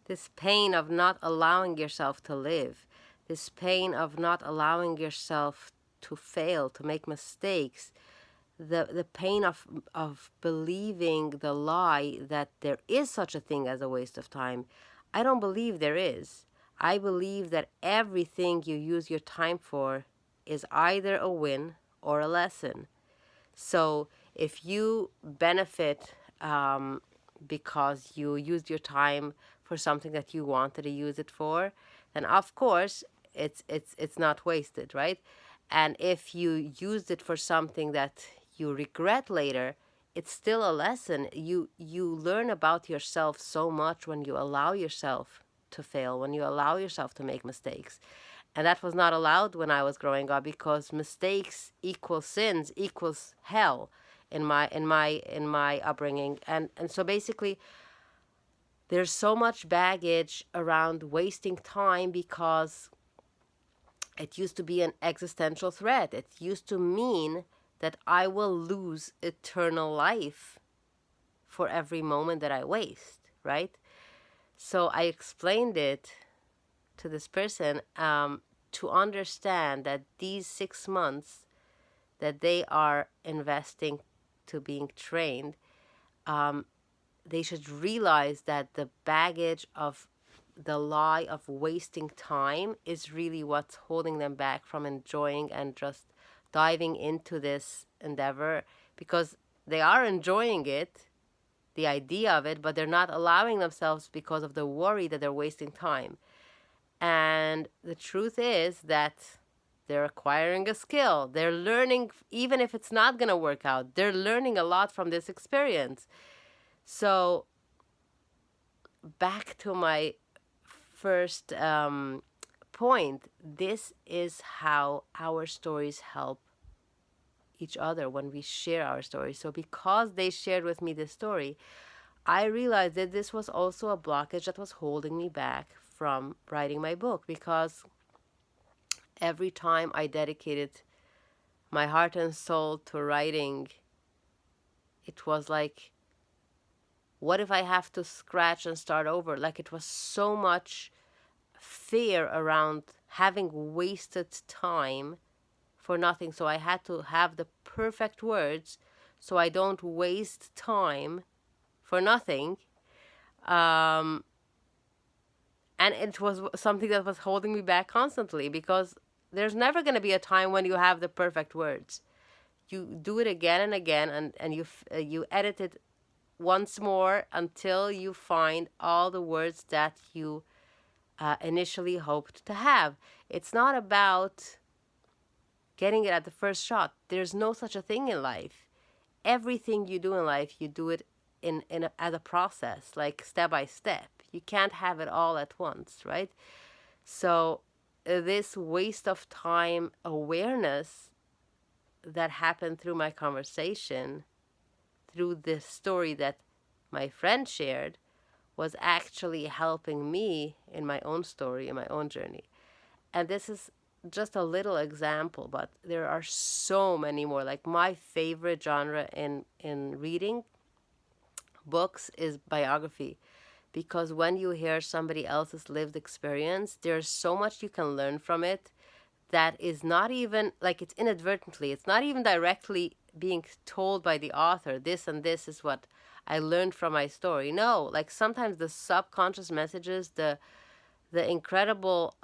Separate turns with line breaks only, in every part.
this pain of not allowing yourself to live, this pain of not allowing yourself to fail, to make mistakes, the pain of believing the lie that there is such a thing as a waste of time. I don't believe there is. I believe that everything you use your time for is either a win or a lesson. So if you benefit because you used your time for something that you wanted to use it for, then of course it's not wasted, right? And if you used it for something that you regret later, it's still a lesson. You learn about yourself so much when you allow yourself to fail, when you allow yourself to make mistakes. And that was not allowed when I was growing up, because mistakes equals sins equals hell in my upbringing. And so basically there's so much baggage around wasting time, because it used to be an existential threat. It used to mean that I will lose eternal life for every moment that I waste, right? So I explained it to this person, to understand that these 6 months that they are investing to being trained, they should realize that the baggage of the lie of wasting time is really what's holding them back from enjoying and just diving into this endeavor, because they are enjoying it, the idea of it, but they're not allowing themselves because of the worry that they're wasting time. And the truth is that they're acquiring a skill. They're learning, even if it's not going to work out, they're learning a lot from this experience. So, back to my first point, this is how our stories help each other when we share our stories. So, because they shared with me this story, I realized that this was also a blockage that was holding me back from writing my book, because every time I dedicated my heart and soul to writing, it was like, what if I have to scratch and start over? Like, it was so much fear around having wasted time for nothing. So I had to have the perfect words so I don't waste time for nothing. Um, and it was something that was holding me back constantly, because there's never going to be a time when you have the perfect words. You do it again and again, and you edit it once more until you find all the words that you initially hoped to have. It's not about getting it at the first shot. There's no such a thing in life. Everything you do in life, you do it as a process, like step by step. You can't have it all at once, right? So this waste of time awareness that happened through my conversation, through this story that my friend shared, was actually helping me in my own story, in my own journey. And this is just a little example, but there are so many more. Like, my favorite genre in reading books is biography, because when you hear somebody else's lived experience, there's so much you can learn from it that is not even like, it's inadvertently, it's not even directly being told by the author, this and this is what I learned from my story. No, like, sometimes the subconscious messages, the incredible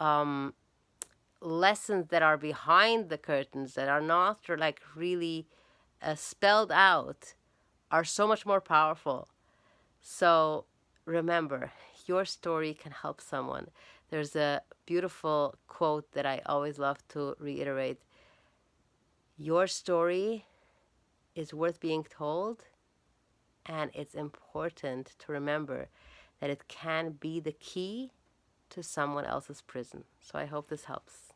lessons that are behind the curtains, that are not like really spelled out, are so much more powerful. So remember, your story can help someone. There's a beautiful quote that I always love to reiterate. Your story is worth being told, and it's important to remember that it can be the key to someone else's prison. So I hope this helps.